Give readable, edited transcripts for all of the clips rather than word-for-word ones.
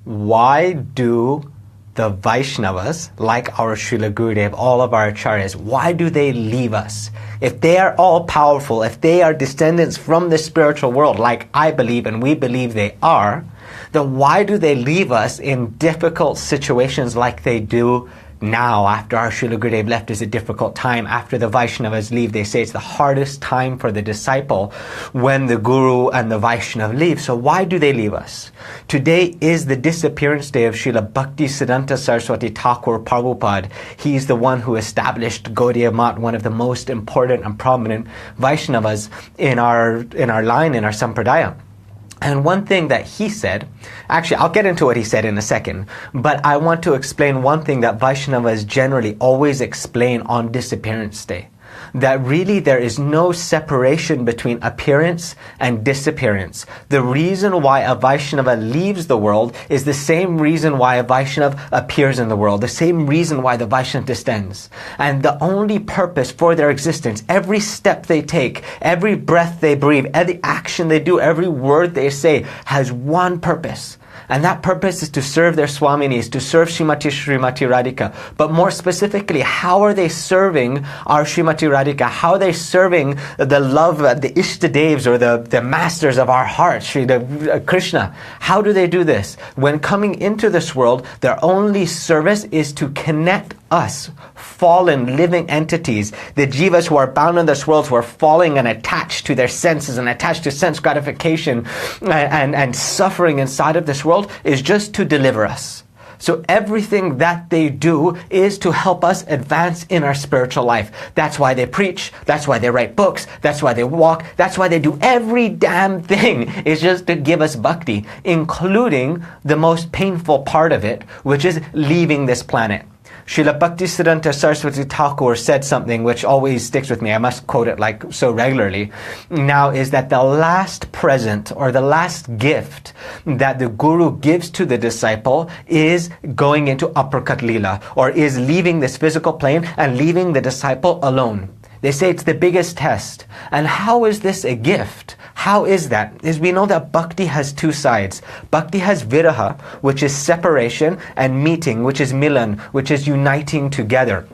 why do the Vaishnavas, like our Srila Gurudev, all of our acharyas, why do they leave us? If they are all powerful, if they are descendants from the spiritual world, like I believe and we believe they are, then why do they leave us in difficult situations like they do now? After our Srila Gurudev left is a difficult time. After the Vaishnavas leave, they say it's the hardest time for the disciple when the Guru and the Vaishnava leave. So why do they leave us? Today is the disappearance day of Srila Bhaktisidhanta Saraswati Thakur Prabhupada. He's the one who established Gaudiya Mat, one of the most important and prominent Vaishnavas in our line, in our Sampradaya. And one thing that he said, actually I'll get into what he said in a second, but I want to explain one thing that Vaishnavas generally always explain on Disappearance Day. That really there is no separation between appearance and disappearance. The reason why a Vaishnava leaves the world is the same reason why a Vaishnava appears in the world, the same reason why the Vaishnava descends. And the only purpose for their existence, every step they take, every breath they breathe, every action they do, every word they say has one purpose. And that purpose is to serve their Swaminis, to serve Srimati Radhika. But more specifically, how are they serving our Srimati Radhika? How are they serving the love, the Ishtadevs, or the masters of our hearts, Krishna? How do they do this? When coming into this world, their only service is to connect us, fallen living entities, the jivas who are bound in this world, who are falling and attached to their senses and attached to sense gratification and suffering inside of this world, is just to deliver us. So everything that they do is to help us advance in our spiritual life. That's why they preach, that's why they write books, that's why they walk, that's why they do every damn thing, is just to give us bhakti, including the most painful part of it, which is leaving this planet. Srila Bhaktisiddhanta Saraswati Thakur said something which always sticks with me. I must quote it like so regularly. Now is that the last present or the last gift that the Guru gives to the disciple is going into uppercut leela, or is leaving this physical plane and leaving the disciple alone. They say it's the biggest test. And how is this a gift? How is that? Is we know that bhakti has two sides. Bhakti has viraha, which is separation, and meeting, which is milan, which is uniting together.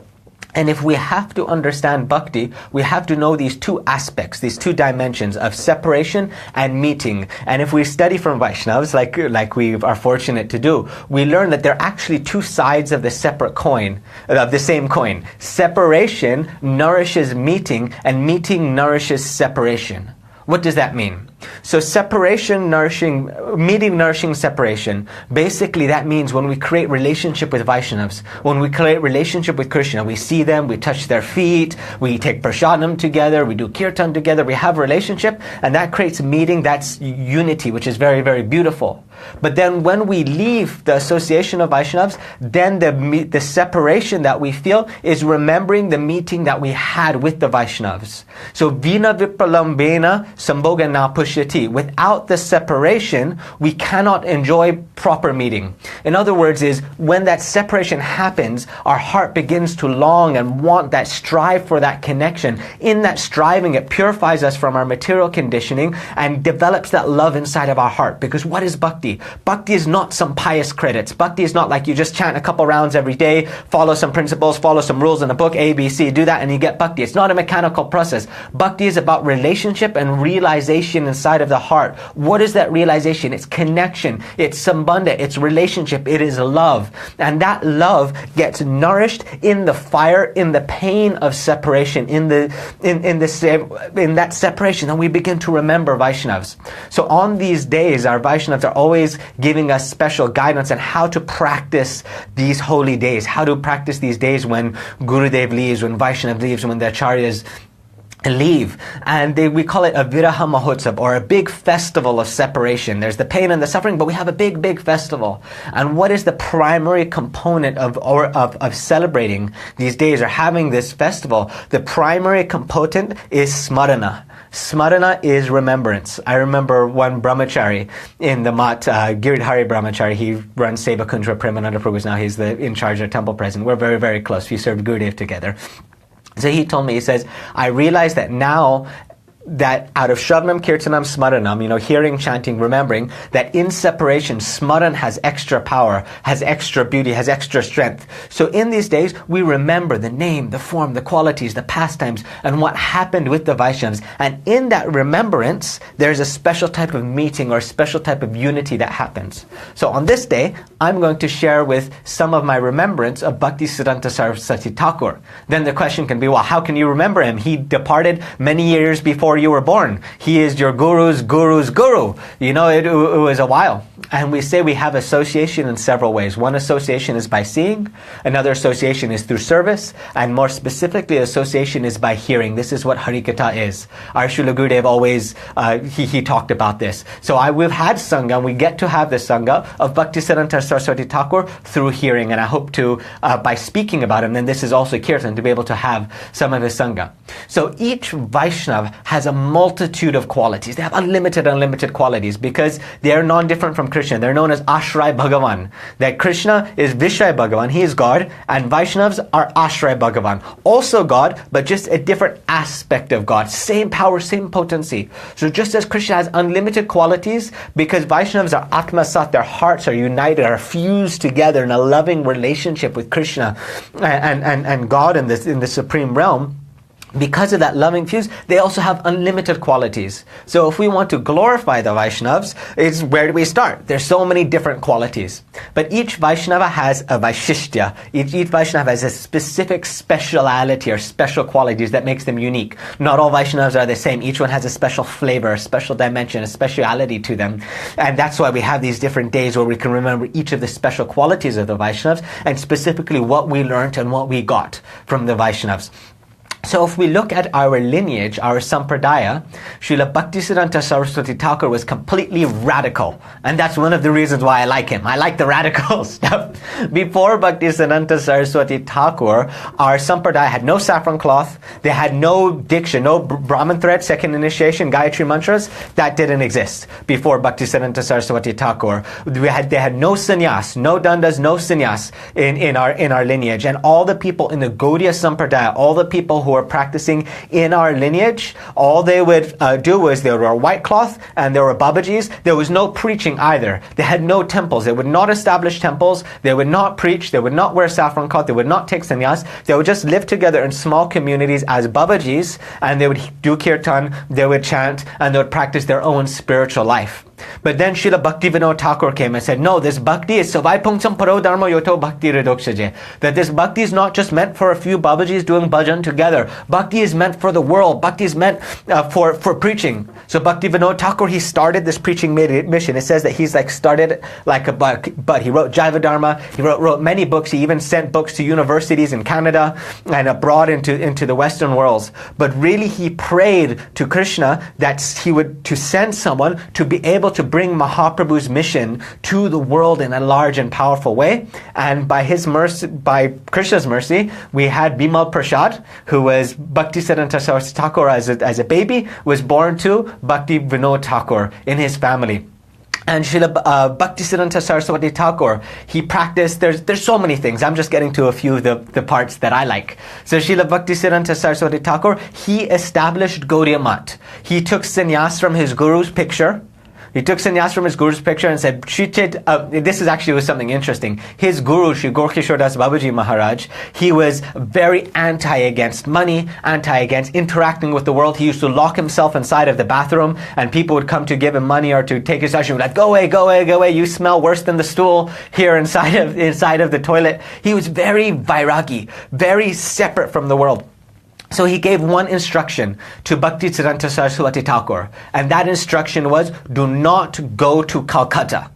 And if we have to understand bhakti, we have to know these two aspects, these two dimensions of separation and meeting. And if we study from Vaishnavas, like we are fortunate to do, we learn that there are actually two sides of the separate coin, of the same coin. Separation nourishes meeting, and meeting nourishes separation. What does that mean? So separation nourishing, meeting nourishing separation. Basically that means when we create relationship with Vaishnavas, when we create relationship with Krishna, we see them, we touch their feet, we take prasadam together, we do kirtan together, we have a relationship, and that creates meeting, that's unity, which is very, very beautiful. But then when we leave the association of Vaishnavas, then the separation that we feel is remembering the meeting that we had with the Vaishnavas. So vina vipralambena sambhoga na pushyati. Without the separation, we cannot enjoy proper meeting. In other words, is when that separation happens, our heart begins to long and want that, strive for that connection. In that striving, it purifies us from our material conditioning and develops that love inside of our heart. Because what is bhakti? Bhakti is not some pious credits. Bhakti is not like you just chant a couple rounds every day, follow some principles, follow some rules in a book, A, B, C, do that and you get bhakti. It's not a mechanical process. Bhakti is about relationship and realization inside of the heart. What is that realization? It's connection, it's sambandha, it's relationship, it is love. And that love gets nourished in the fire, in the pain of separation, in that separation, and we begin to remember Vaishnavas. So on these days, our Vaishnavas are always giving us special guidance on how to practice these holy days, how to practice these days when Gurudev leaves, when Vaishnava leaves, when the acharyas leave. And we call it a Viraha Mahotsav, or a big festival of separation. There's the pain and the suffering, but we have a big, big festival. And what is the primary component of celebrating these days or having this festival? The primary component is smarana. Smarana is remembrance. I remember one brahmachari in the Mat, Giridhari brahmachari, he runs Seva Kundra Premananda Prabhu's now, he's in charge of temple president. We're very, very close. We served Gurudev together. So he told me, he says, I realize that now that out of Shravanam, Kirtanam, Smaranam, hearing, chanting, remembering, that in separation, Smaran has extra power, has extra beauty, has extra strength. So in these days, we remember the name, the form, the qualities, the pastimes, and what happened with the Vaishnavas. And in that remembrance, there's a special type of meeting or a special type of unity that happens. So on this day, I'm going to share with some of my remembrance of Bhaktisiddhanta Saraswati Thakur. Then the question can be, well, how can you remember him? He departed many years before you were born. He is your guru's guru's guru. It was a while. And we say we have association in several ways. One association is by seeing, another association is through service, and more specifically, association is by hearing. This is what Harikatha is. Our Srila Gurudev always, he talked about this. So we've had Sangha, and we get to have the Sangha of Bhaktisiddhanta Saraswati Thakur through hearing, and I hope to, by speaking about him, then this is also Kirtan, to be able to have some of his Sangha. So each Vaishnava has a multitude of qualities. They have unlimited qualities because they are non-different from Krishna. They're known as Ashray Bhagavan. That Krishna is Vishray Bhagavan, he is God, and Vaishnavas are Ashray Bhagavan. Also God, but just a different aspect of God. Same power, same potency. So just as Krishna has unlimited qualities, because Vaishnavas are Atmasat, their hearts are united, are fused together in a loving relationship with Krishna and God in the supreme realm. Because of that loving fuse, they also have unlimited qualities. So if we want to glorify the Vaishnavas, where do we start? There's so many different qualities. But each Vaishnava has a Vaishishtya. Each Vaishnava has a specific speciality or special qualities that makes them unique. Not all Vaishnavas are the same. Each one has a special flavor, a special dimension, a speciality to them. And that's why we have these different days where we can remember each of the special qualities of the Vaishnavas and specifically what we learned and what we got from the Vaishnavas. So if we look at our lineage, our sampradaya, Srila Bhaktisiddhanta Saraswati Thakur was completely radical. And that's one of the reasons why I like him. I like the radical stuff. Before Bhaktisiddhanta Saraswati Thakur, our sampradaya had no saffron cloth. They had no diksha, no Brahman thread, second initiation, Gayatri mantras. That didn't exist before Bhaktisiddhanta Saraswati Thakur. They had no sannyas, no dandas, no sannyas in our lineage. And all the people in the Gaudiya sampradaya, all the people who were practicing in our lineage, all they would do was they would wear white cloth and there were babajis. There was no preaching either. They had no temples. They would not establish temples. They would not preach. They would not wear saffron cloth. They would not take sannyas. They would just live together in small communities as babajis, and they would do kirtan, they would chant, and they would practice their own spiritual life. But then Srila Bhaktivinoda Thakur came and said, no, this bhakti is savai pungsam paro dharma yoto bhakti redokshaje. That this bhakti is not just meant for a few babajis doing bhajan together. Bhakti is meant for the world. Bhakti is meant for preaching. So Bhaktivinoda Thakur, he started this preaching mission. It says that he's started like a but he wrote Jaiva Dharma. He wrote many books. He even sent books to universities in Canada and abroad into the Western worlds. But really he prayed to Krishna that he would to send someone to be able to bring Mahaprabhu's mission to the world in a large and powerful way. And by his mercy, by Krishna's mercy, we had Bimal Prasad, who was Bhaktisiddhanta Saraswati Thakur as a baby, was born to Bhakti Vinod Thakur in his family. And Srila Bhaktisiddhanta Saraswati Thakur, he practiced, there's so many things. I'm just getting to a few of the parts that I like. So Srila Bhaktisiddhanta Saraswati Thakur, he established Gaudiya Mat. He took sannyas from his guru's picture. He took sannyas from his guru's picture and said, this is actually was something interesting. His guru, Shri Gorkishore Das Babaji Maharaj, he was very against money, against interacting with the world. He used to lock himself inside of the bathroom, and people would come to give him money or to take his darshan. He would like, go away, you smell worse than the stool here inside of the toilet. He was very vairagi, very separate from the world. So he gave one instruction to Bhaktisiddhanta Saraswati Thakur, and that instruction was, do not go to Calcutta.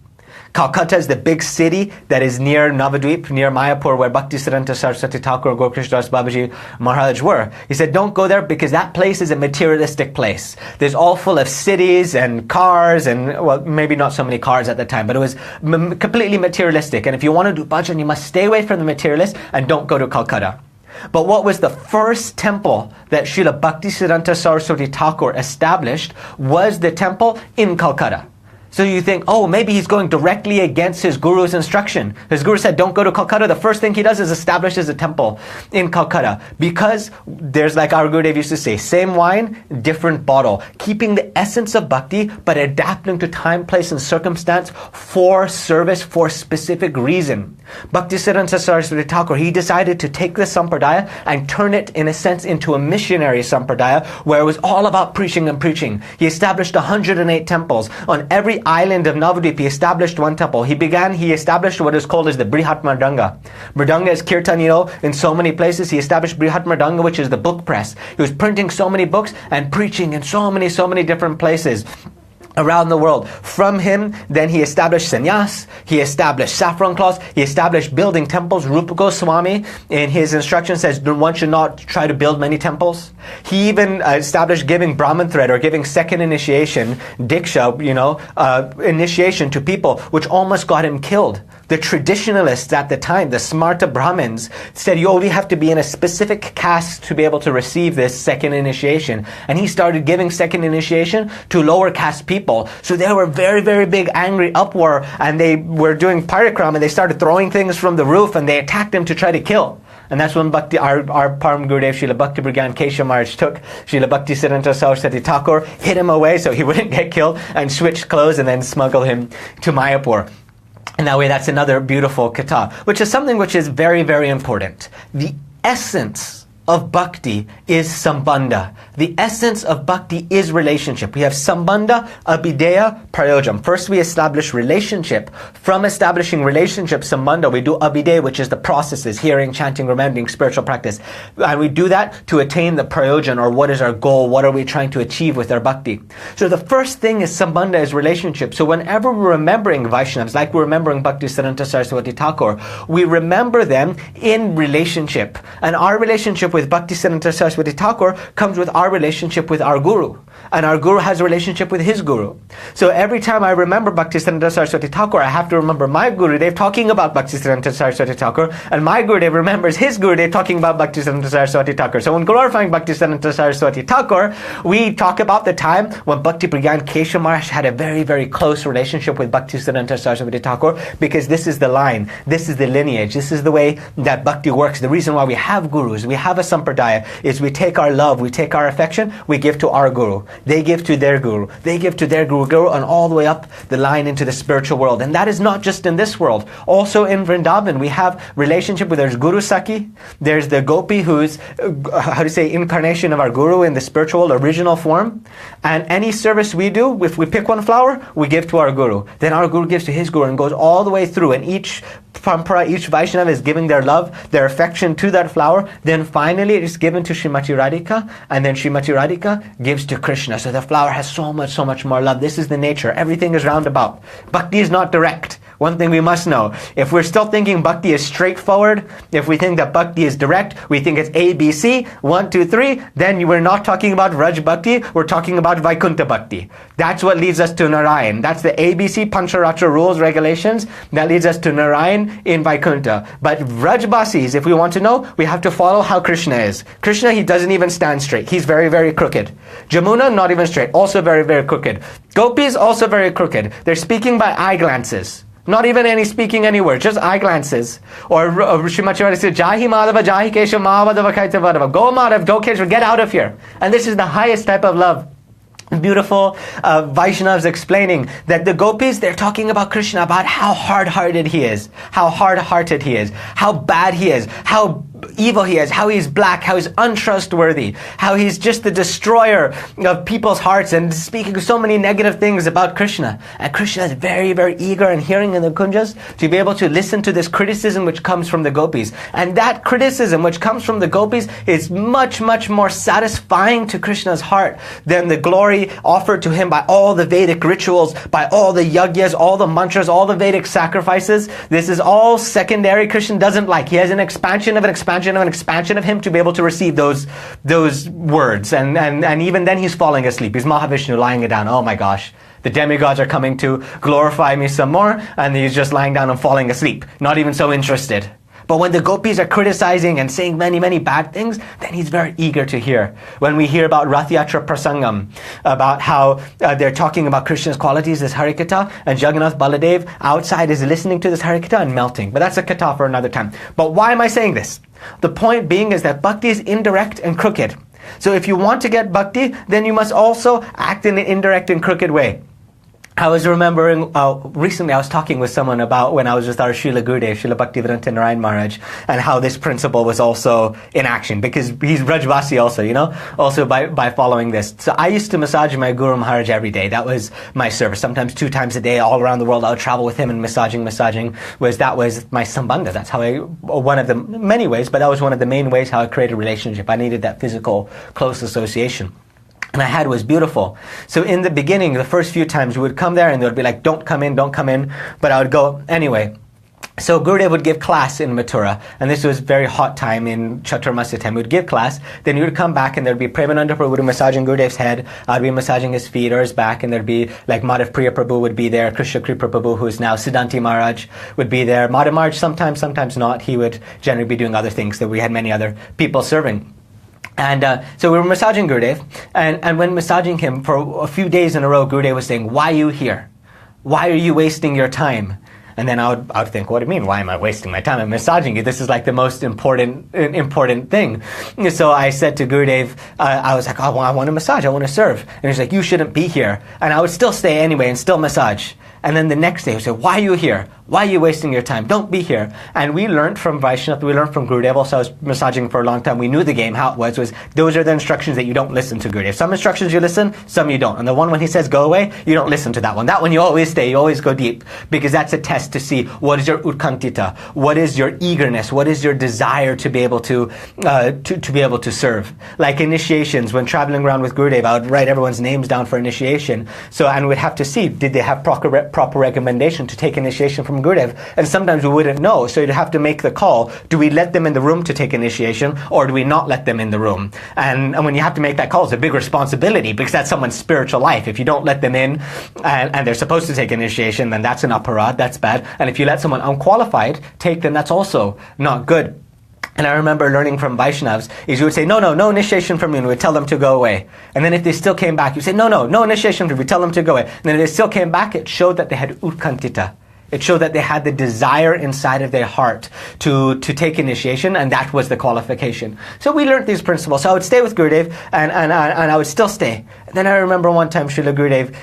Calcutta is the big city that is near Navadvip, near Mayapur, where Bhaktisiddhanta Saraswati Thakur and Gorkishore Babaji Maharaj were. He said, don't go there because that place is a materialistic place. There's all full of cities and cars and, well, maybe not so many cars at the time, but it was completely materialistic. And if you want to do bhajan, you must stay away from the materialist and don't go to Calcutta. But what was the first temple that Srila Bhaktisiddhanta Saraswati Thakur established was the temple in Calcutta. So you think, oh, maybe he's going directly against his guru's instruction. His guru said, don't go to Calcutta. The first thing he does is establishes a temple in Calcutta. Because there's, like our Gurudev used to say, same wine, different bottle. Keeping the essence of bhakti, but adapting to time, place, and circumstance for service, for specific reason. Bhaktisiddhanta Saraswati Thakur, he decided to take this sampradaya and turn it, in a sense, into a missionary sampradaya, where it was all about preaching and preaching. He established 108 temples. On every island of Navadvip, he established one temple. He established what is called as the Brihat Mridanga. Mridanga is kirtan, in so many places. He established Brihat Mridanga, which is the book press. He was printing so many books and preaching in so many different places around the world. From him, then he established sannyas, he established saffron cloths, he established building temples. Rupa Goswami, in his instruction, says one should not try to build many temples. He even established giving Brahman thread, or giving second initiation, Diksha, initiation to people, which almost got him killed. The traditionalists at the time, the Smarta Brahmins, said you only have to be in a specific caste to be able to receive this second initiation. And he started giving second initiation to lower caste people. So there were very big angry uproar, and they were doing parikram, and they started throwing things from the roof, and they attacked him to try to kill. And that's when our Param Gurudev, Srila Bhakti Brigyan Keshav Maharaj, took Srila Bhaktisiddhanta Saraswati Thakur, hit him away so he wouldn't get killed, and switched clothes and then smuggled him to Mayapur. And that way, that's another beautiful katha, which is something which is very important. The essence of bhakti is sambandha. The essence of bhakti is relationship. We have sambandha, abhideya, prayojam. First we establish relationship. From establishing relationship, sambandha, we do abhideya, which is the processes, hearing, chanting, remembering, spiritual practice. And we do that to attain the prayojan, or what is our goal, what are we trying to achieve with our bhakti. So the first thing is sambandha, is relationship. So whenever we're remembering Vaishnavas, like we're remembering Bhaktisiddhanta Saraswati Thakur, we remember them in relationship. And our relationship with Bhaktisiddhanta Saraswati Thakur comes with our relationship with our Guru. And our Guru has a relationship with his Guru. So every time I remember Bhaktisiddhanta Saraswati Thakur, I have to remember my Gurudev talking about Bhaktisiddhanta Saraswati Thakur, and my Gurudev remembers his Gurudev talking about Bhaktisiddhanta Saraswati Thakur. So when glorifying Bhaktisiddhanta Saraswati Thakur, we talk about the time when Bhakti Brigyan Keshav Maharaj had a very close relationship with Bhaktisiddhanta Saraswati Thakur, because this is the line, this is the lineage, this is the way that bhakti works. The reason why we have gurus, we have a sampradaya, is we take our love, we take our affection, we give to our Guru. They give to their Guru. They give to their Guru, and all the way up the line into the spiritual world. And that is not just in this world. Also in Vrindavan, we have relationship with, there's Guru Saki, there's the Gopi, who's, incarnation of our Guru in the spiritual world, original form. And any service we do, if we pick one flower, we give to our Guru. Then our Guru gives to his Guru, and goes all the way through. And each Parampara, each Vaishnava is giving their love, their affection to that flower. Then finally it is given to Srimati Radhika, and then Srimati Radhika gives to Krishna. So the flower has so much more love. This is the nature. Everything is roundabout. Bhakti is not direct. One thing we must know, if we're still thinking bhakti is straightforward, if we think that bhakti is direct, we think it's A, B, C, 1, 2, 3, then we're not talking about Raj Bhakti, we're talking about Vaikuntha Bhakti. That's what leads us to Narayan. That's the ABC Pancharatra rules, regulations, that leads us to Narayan in Vaikuntha. But Rajbasis, if we want to know, we have to follow how Krishna is. Krishna, he doesn't even stand straight. He's very crooked. Jamuna, not even straight, also very crooked. Gopis, also very crooked. They're speaking by eye glances. Not even any speaking anywhere, just eye glances. Or Srimati Radhika said, Jahi Madhava, Jahi Keshav, Mahavadava, Kaita Vadava. Go Madhav, go Keshav, get out of here. And this is the highest type of love. Beautiful Vaishnavas explaining that the gopis, they're talking about Krishna, about how hard-hearted he is, how hard-hearted he is, how bad he is, how evil he is, how he's black, how he's untrustworthy, how he's just the destroyer of people's hearts, and speaking so many negative things about Krishna. And Krishna is very eager and hearing in the kunjas to be able to listen to this criticism which comes from the gopis. And that criticism which comes from the gopis is much more satisfying to Krishna's heart than the glory offered to him by all the Vedic rituals, by all the yagyas, all the mantras, all the Vedic sacrifices. This is all secondary. Krishna doesn't like. He has an expansion of him to be able to receive those words. And even then he's falling asleep. He's Mahavishnu lying it down. Oh my gosh. The demigods are coming to glorify me some more, and he's just lying down and falling asleep. Not even so interested. But when the gopis are criticizing and saying many, many bad things, then he's very eager to hear. When we hear about Rath Yatra Prasangam, about how they're talking about Krishna's qualities, this Harikatha, and Jagannath Baladev outside is listening to this Harikatha and melting. But that's a katha for another time. But why am I saying this? The point being is that bhakti is indirect and crooked. So if you want to get bhakti, then you must also act in an indirect and crooked way. I was remembering, recently I was talking with someone about when I was with our Srila Gurudev, Srila Bhaktivedanta Narayan Maharaj, and how this principle was also in action, because he's Brajvasi also, also by following this. So I used to massage my Guru Maharaj every day. That was my service. Sometimes 2 times a day, all around the world, I would travel with him and massaging that was my sambandha. That's how one of the many ways, but that was one of the main ways how I created a relationship. I needed that physical, close association. And I had was beautiful. So in the beginning, the first few times, we would come there and they would be like, don't come in. But I would go anyway. So Gurudev would give class in Mathura, and this was very hot time in Chaturmasya time. He would give class, then he would come back and there would be Premananda Prabhu would be massaging Gurudev's head, I'd be massaging his feet or his back, and there'd be like Madhav Priya Prabhu would be there, Krishna Kripa Prabhu, who is now Siddhanti Maharaj, would be there. Madhav Maharaj sometimes not. He would generally be doing other things, that we had many other people serving. And so we were massaging Gurudev, and when massaging him for a few days in a row, Gurudev was saying, why are you here? Why are you wasting your time? And then I would think, what do you mean? Why am I wasting my time? I'm massaging you. This is like the most important thing. So I said to Gurudev, I was like, oh, well, I want to massage. I want to serve. And he's like, you shouldn't be here. And I would still stay anyway and still massage. And then the next day he said, why are you here? Why are you wasting your time? Don't be here. And we learned from Vaishnava, we learned from Gurudev. Also, I was massaging for a long time. We knew the game, how it was those are the instructions that you don't listen to Gurudev. Some instructions you listen, some you don't. And the one when he says go away, you don't listen to that one. That one you always stay, you always go deep. Because that's a test to see what is your utkantita, what is your eagerness, what is your desire to be able to be able to serve. Like initiations, when traveling around with Gurudev, I would write everyone's names down for initiation. So, and we'd have to see, did they have proper recommendation to take initiation from Gurudev? And sometimes we wouldn't know, so you'd have to make the call. Do we let them in the room to take initiation, or do we not let them in the room? And when you have to make that call, it's a big responsibility, because that's someone's spiritual life. If you don't let them in, and they're supposed to take initiation, then that's an aparad, that's bad. And if you let someone unqualified take them, that's also not good. And I remember learning from Vaishnavas is you would say, no initiation from you, and we would tell them to go away. And then if they still came back, you say, no initiation from you, we tell them to go away. And then if they still came back, it showed that they had utkantita. It showed that they had the desire inside of their heart to take initiation, and that was the qualification. So we learned these principles. So I would stay with Gurudev, and I would still stay. And then I remember one time Srila Gurudev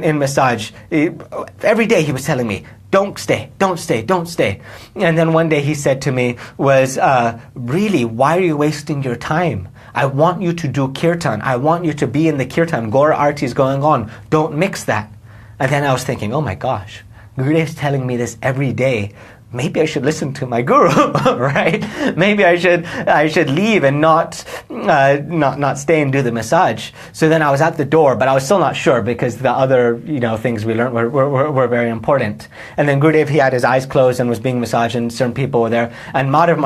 in massage, every day he was telling me, don't stay. And then one day he said to me really, why are you wasting your time? I want you to do kirtan. I want you to be in the kirtan. Gaura Arti is going on. Don't mix that. And then I was thinking, oh my gosh, Gurudev's telling me this every day. Maybe I should listen to my guru, right? Maybe I should leave and not stay and do the massage. So then I was at the door, but I was still not sure, because the other things we learned were very important. And then Gurudev, he had his eyes closed and was being massaged, and certain people were there. And Madhav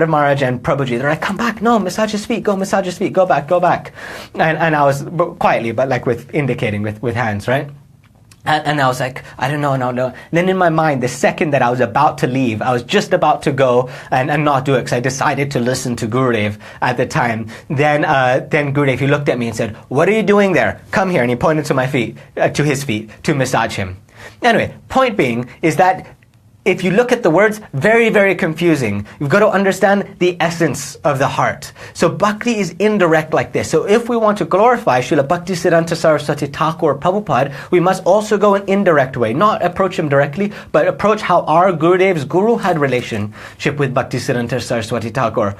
Maharaj and Prabhuji, they're like, come back, no, massage his feet, go massage his feet, go back. And I was quietly, but like with indicating with hands, right? And I was like, I don't know, no. Then in my mind, the second that I was about to leave, I was just about to go and not do it, because I decided to listen to Gurudev at the time. Then Gurudev, he looked at me and said, what are you doing there? Come here. And he pointed to my feet, to his feet, to massage him. Anyway, point being is that if you look at the words, very, very confusing. You've got to understand the essence of the heart. So bhakti is indirect like this. So if we want to glorify Srila Bhaktisidhanta Saraswati Thakur Prabhupada, we must also go an indirect way. Not approach him directly, but approach how our Gurudev's Guru had relationship with Bhaktisiddhanta Saraswati Thakur.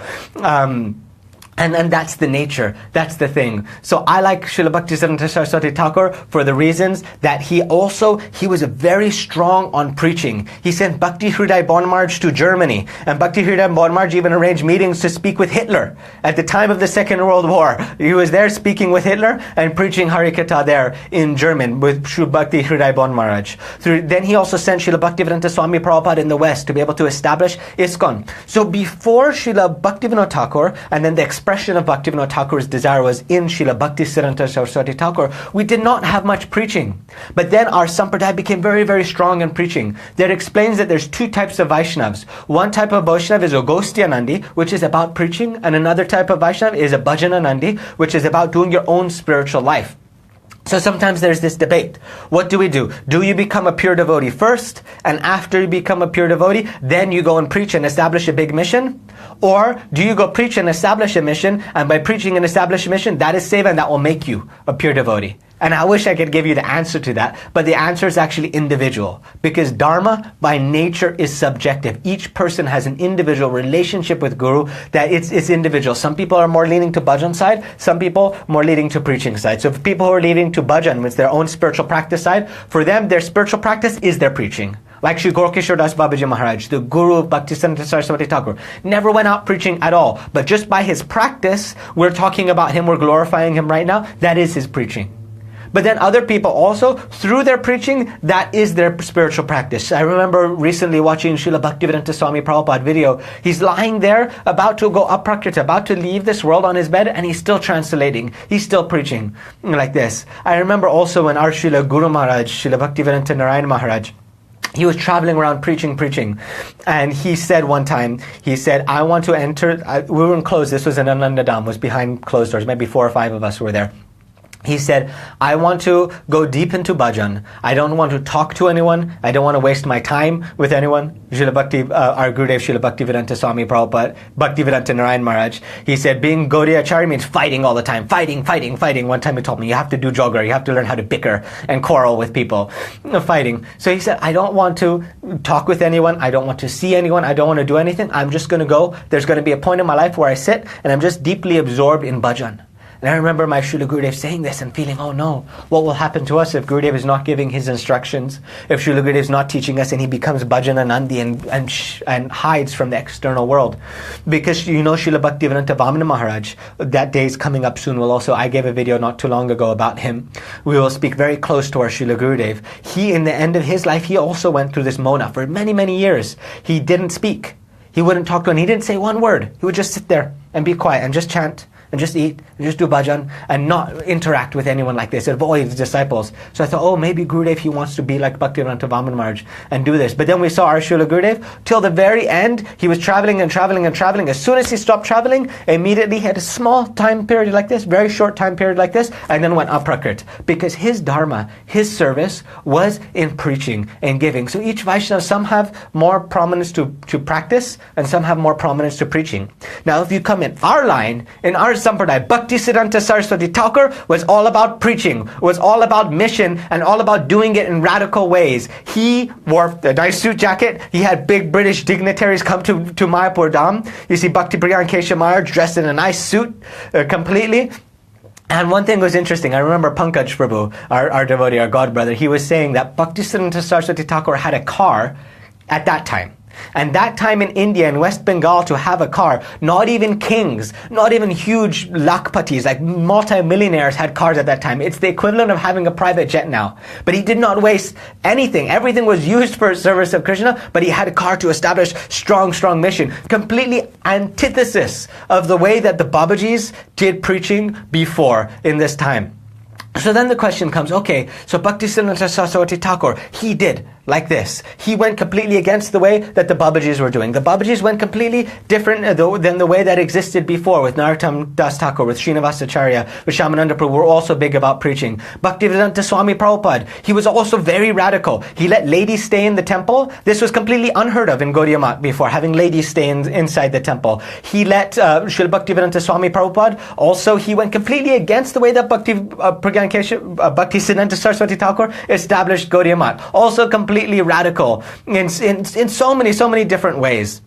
And that's the nature, that's the thing. So I like Srila Bhaktisiddhanta Saraswati Thakur for the reasons that he was very strong on preaching. He sent Bhakti Hriday Bonmarj to Germany, and Bhakti Hriday Bonmarj even arranged meetings to speak with Hitler. At the time of the Second World War, he was there speaking with Hitler and preaching Harikatha there in German with Sri Bhakti Hriday Bonmarj. Then he also sent Srila Bhaktivedanta Swami Prabhupada in the West to be able to establish ISKCON. So before Srila Bhaktivinoda Thakur, and then the expression expression of Bhaktivinoda Thakur's desire was in Srila Bhaktisiddhanta Saraswati Thakur, we did not have much preaching. But then our sampradaya became very, very strong in preaching. That explains that there's two types of Vaishnavas. One type of Vaishnava is a Gostyanandi, which is about preaching, and another type of Vaishnava is a Bhajananandi, which is about doing your own spiritual life. So sometimes there's this debate. What do we do? Do you become a pure devotee first, and after you become a pure devotee, then you go and preach and establish a big mission? Or do you go preach and establish a mission, and by preaching and establish a mission, that is seva and that will make you a pure devotee? And I wish I could give you the answer to that, but the answer is actually individual. Because Dharma, by nature, is subjective. Each person has an individual relationship with Guru that it's individual. Some people are more leaning to bhajan side, some people more leaning to preaching side. So for people who are leaning to bhajan, which is their own spiritual practice side, for them, their spiritual practice is their preaching. Like Sri Gorkishore Das Babaji Maharaj, the Guru of Bhaktisiddhanta Saraswati Thakur, never went out preaching at all. But just by his practice, we're talking about him, we're glorifying him right now, that is his preaching. But then other people also, through their preaching, that is their spiritual practice. I remember recently watching Srila Bhaktivedanta Swami Prabhupada video. He's lying there, about to go aprakrita, about to leave this world on his bed, and he's still translating. He's still preaching like this. I remember also when our Srila Guru Maharaj, Srila Bhaktivedanta Narayana Maharaj, he was traveling around preaching. And he said one time, he said, I want to enter, we were enclosed, this was in Ananda Dham, was behind closed doors, maybe 4 or 5 of us were there. He said, I want to go deep into bhajan. I don't want to talk to anyone. I don't want to waste my time with anyone. Our Gurudev Srila Bhaktivedanta Swami Prabhupada, Bhaktivedanta Narayan Maharaj, he said, being Gaudiya Acharya means fighting all the time. Fighting. One time he told me, you have to do jogger. You have to learn how to bicker and quarrel with people. Fighting. So he said, I don't want to talk with anyone. I don't want to see anyone. I don't want to do anything. I'm just going to go. There's going to be a point in my life where I sit and I'm just deeply absorbed in bhajan. And I remember my Srila Gurudev saying this and feeling, oh no, what will happen to us if Gurudev is not giving his instructions? If Srila Gurudev is not teaching us and he becomes Bhajananandi and hides from the external world? Because you know Srila Bhaktivedanta Vamana Maharaj, that day is coming up soon. I gave a video not too long ago about him. We will speak very close to our Srila Gurudev. He, in the end of his life, he also went through this mona for many, many years. He didn't speak. He wouldn't talk to anyone. He didn't say one word. He would just sit there and be quiet and just chant and just eat, and just do bhajan, and not interact with anyone like this, avoid his disciples. So I thought, oh, maybe Gurudev, he wants to be like Bhaktivedanta Vamana Maharaj and do this. But then we saw our Srila Gurudev, till the very end, he was traveling. As soon as he stopped traveling, immediately he had a small time period like this, very short time period like this, and then went aprakrit. Because his dharma, his service, was in preaching and giving. So each Vaishnava, some have more prominence to practice, and some have more prominence to preaching. Now, if you come in our line, in our Sampradaya, Bhaktisiddhanta Saraswati Thakur was all about preaching, was all about mission, and all about doing it in radical ways. He wore a nice suit jacket. He had big British dignitaries come to Mayapur Dham. You see Bhakti Priyan Keshav Maharaj dressed in a nice suit completely. And one thing was interesting. I remember Pankaj Prabhu, our devotee, our god brother, he was saying that Bhaktisiddhanta Saraswati Thakur had a car at that time. And that time in India, in West Bengal, to have a car, not even kings, not even huge lakpatis, like multi-millionaires had cars at that time. It's the equivalent of having a private jet now. But he did not waste anything. Everything was used for service of Krishna, but he had a car to establish strong mission. Completely antithesis of the way that the Babajis did preaching before in this time. So then the question comes, okay, so Bhaktisiddhanta Saraswati Thakur, he did like this. He went completely against the way that the Babajis were doing. The Babajis went completely different than the way that existed before with Narottam Das Thakur, with Srinivas Acharya, with Shyamananda Prabhu, were also big about preaching. Bhaktivedanta Swami Prabhupada, he was also very radical. He let ladies stay in the temple. This was completely unheard of in Gaudiya Math before, having ladies stay inside the temple. He let Srila Bhaktivedanta Swami Prabhupada, also he went completely against the way that Bhaktisiddhanta Saraswati Thakur established Gaudiya Math. Also completely radical in so many different ways.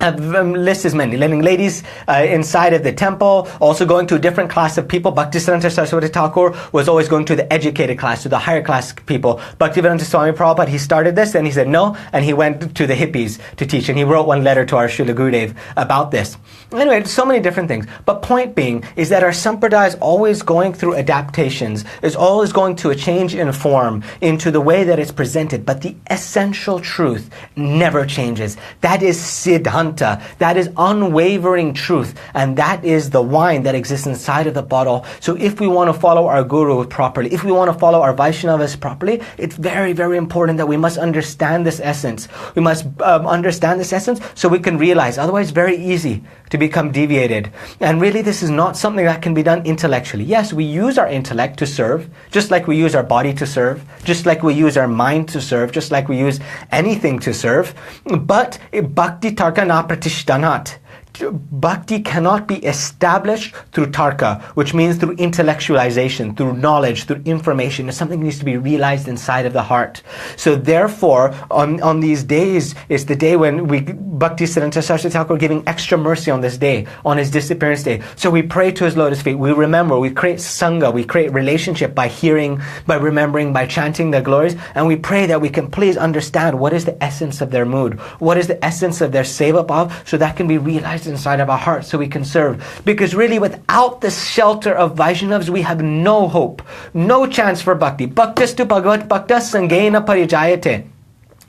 List is many. Letting ladies inside of the temple, also going to a different class of people. Bhaktisiddhanta Saraswati Thakur was always going to the educated class, to the higher class people. Bhaktivedanta Swami Prabhupada, he started this, and he said no, and he went to the hippies to teach, and he wrote one letter to our Srila Gurudev about this. Anyway, so many different things. But point being is that our sampradaya is always going through adaptations, is always going to a change in form into the way that it's presented. But the essential truth never changes. That is Siddhanta. Bhaktisidhanta. That is unwavering truth. And that is the wine that exists inside of the bottle. So if we want to follow our Guru properly, if we want to follow our Vaishnavas properly, it's very, very important that we must understand this essence. We must understand this essence so we can realize. Otherwise, it's very easy to become deviated. And really, this is not something that can be done intellectually. Yes, we use our intellect to serve, just like we use our body to serve, just like we use our mind to serve, just like we use anything to serve. But bhakti tarka na pratishtanat. Bhakti cannot be established through tarka, which means through intellectualization, through knowledge, through information. It's something that needs to be realized inside of the heart. So therefore, on these days, it's the day when Bhaktisidhanta Saraswati Thakur giving extra mercy on this day, on his disappearance day. So we pray to his lotus feet. We remember, we create sangha, we create relationship by hearing, by remembering, by chanting their glories. And we pray that we can please understand what is the essence of their mood, what is the essence of their seva bhav, so that can be realized inside of our hearts so we can serve. Because really, without the shelter of Vaishnavas, we have no hope, no chance for bhakti. Bhaktastu bhagavat bhaktas sangena parijayate.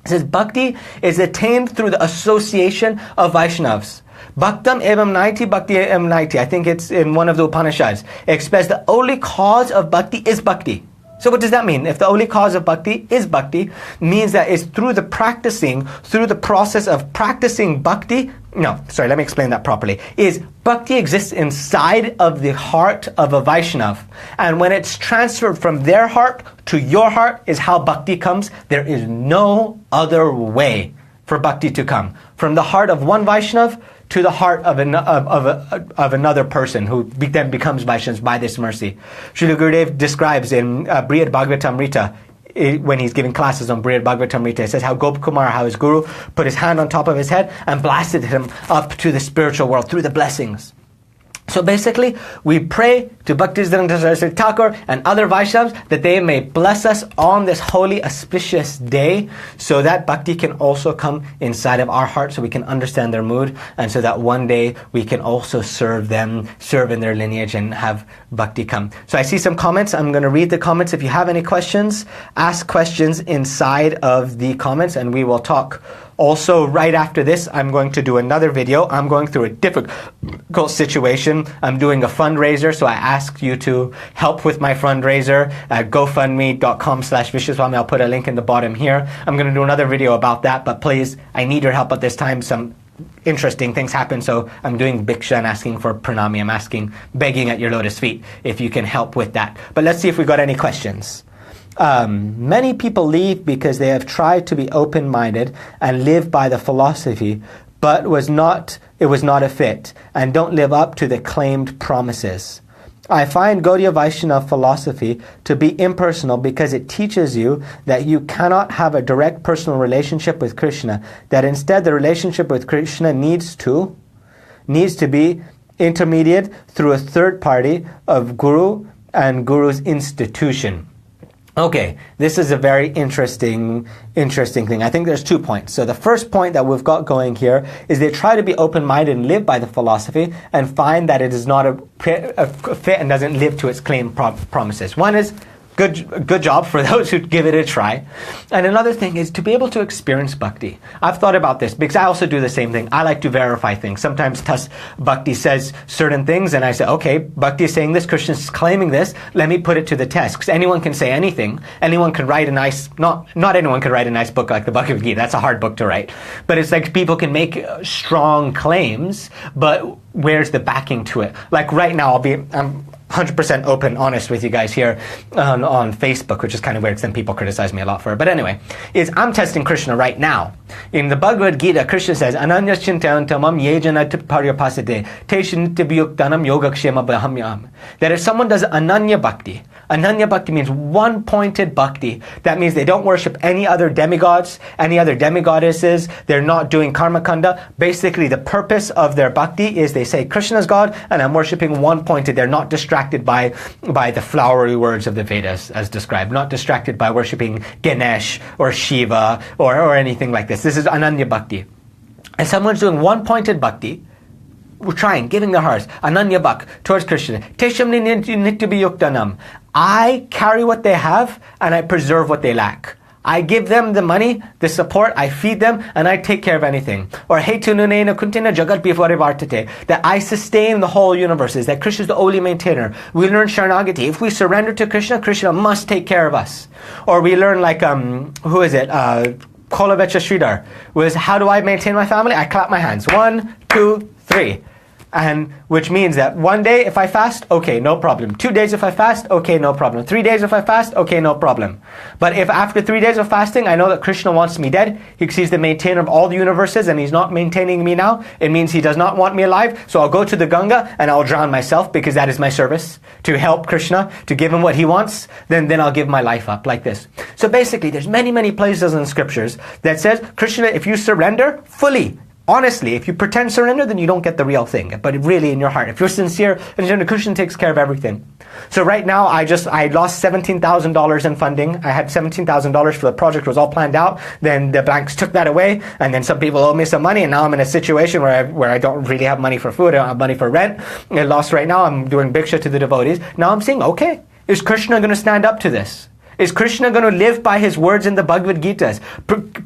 It says bhakti is attained through the association of Vaishnavas. Bhaktam evam naiti bhakti evam naiti. I think it's in one of the Upanishads. It expressed the only cause of bhakti is bhakti. So what does that mean? If the only cause of bhakti is bhakti, means that it's through the practicing, through the process of practicing bhakti. No, sorry, let me explain that properly. Is bhakti exists inside of the heart of a Vaishnav. And when it's transferred from their heart to your heart is how bhakti comes. There is no other way for bhakti to come. From the heart of one Vaishnav to the heart of another person who then becomes Vaishnava by this mercy. Srila Gurudev describes in Brihad Bhagavatamrita, when he's giving classes on Brihad Bhagavatamrita, it says how Gopakumar, how his guru put his hand on top of his head and blasted him up to the spiritual world through the blessings. So basically, we pray to Bhaktisidhanta Saraswati Thakur and other Vaishnavas that they may bless us on this holy, auspicious day, so that bhakti can also come inside of our heart, so we can understand their mood, and so that one day we can also serve them, serve in their lineage, and have bhakti come. So I see some comments. I'm going to read the comments. If you have any questions, ask questions inside of the comments, and we will talk. Also, right after this, I'm going to do another video. I'm going through a difficult situation. I'm doing a fundraiser, so I ask you to help with my fundraiser at gofundme.com/Vishwaswami. I'll put a link in the bottom here. I'm going to do another video about that, but please, I need your help at this time. Some interesting things happen, so I'm doing bhiksha and asking for pranami. I'm begging at your lotus feet if you can help with that. But let's see if we got any questions. Many people leave because they have tried to be open-minded and live by the philosophy, but it was not a fit, and don't live up to the claimed promises. I find Gaudiya Vaishnava philosophy to be impersonal because it teaches you that you cannot have a direct personal relationship with Krishna, that instead the relationship with Krishna needs to be intermediate through a third party of Guru and Guru's institution. Okay, this is a very interesting thing. I think there's 2 points. So the first point that we've got going here is they try to be open-minded and live by the philosophy and find that it is not a fit and doesn't live to its claimed promises. One is good job for those who give it a try. And another thing is to be able to experience bhakti. I've thought about this because I also do the same thing. I like to verify things. Sometimes bhakti says certain things and I say, okay, bhakti is saying this, Krishna is claiming this, let me put it to the test. Because anyone can say anything. Anyone can write not anyone can write a nice book like the Bhagavad Gita. That's a hard book to write. But it's like people can make strong claims, but where's the backing to it? Like right now, I'm 100% open, honest with you guys here on Facebook, which is kind of weird because then people criticize me a lot for it. But anyway, I'm testing Krishna right now. In the Bhagavad Gita, Krishna says, Ananya chintantamam yejana paryapasate teshin tibyuktanam yogakshema bahamyam. That if someone does Ananya Bhakti means one-pointed Bhakti. That means they don't worship any other demigods, any other demigoddesses. They're not doing karma kanda. Basically, the purpose of their Bhakti is they say, Krishna's God, and I'm worshiping one-pointed. They're not distracted by the flowery words of the Vedas as described, not distracted by worshipping Ganesh or Shiva or anything like this. This is Ananya Bhakti. And someone's doing one-pointed Bhakti, we're trying, giving their hearts, Ananya Bhak, towards Krishna. Teshamni nityabhiyuktanam. I carry what they have and I preserve what they lack. I give them the money, the support, I feed them, and I take care of anything. Or Hetu Nunena Kuntina Jagat Bifarivartate, that I sustain the whole universes, that Krishna is the only maintainer. We learn Sharanagati. If we surrender to Krishna, Krishna must take care of us. Or we learn like, who is it? Kolavecha Sridhar was, how do I maintain my family? I clap my hands. 1, 2, 3. And which means that 1 day if I fast, okay, no problem. 2 days if I fast, okay, no problem. 3 days if I fast, okay, no problem. But if after 3 days of fasting, I know that Krishna wants me dead, he's the maintainer of all the universes and he's not maintaining me now, it means he does not want me alive, so I'll go to the Ganga and I'll drown myself because that is my service, to help Krishna, to give him what he wants, then I'll give my life up like this. So basically, there's many places in scriptures that says, Krishna, if you surrender fully, honestly, if you pretend surrender, then you don't get the real thing. But really in your heart, if you're sincere, and Krishna takes care of everything. So right now, I lost $17,000 in funding. I had $17,000 for the project, was all planned out. Then the banks took that away, and then some people owe me some money, and now I'm in a situation where I don't really have money for food, I don't have money for rent. I lost right now, I'm doing bhiksha to the devotees. Now I'm saying, okay, is Krishna going to stand up to this? Is Krishna going to live by his words in the Bhagavad Gita?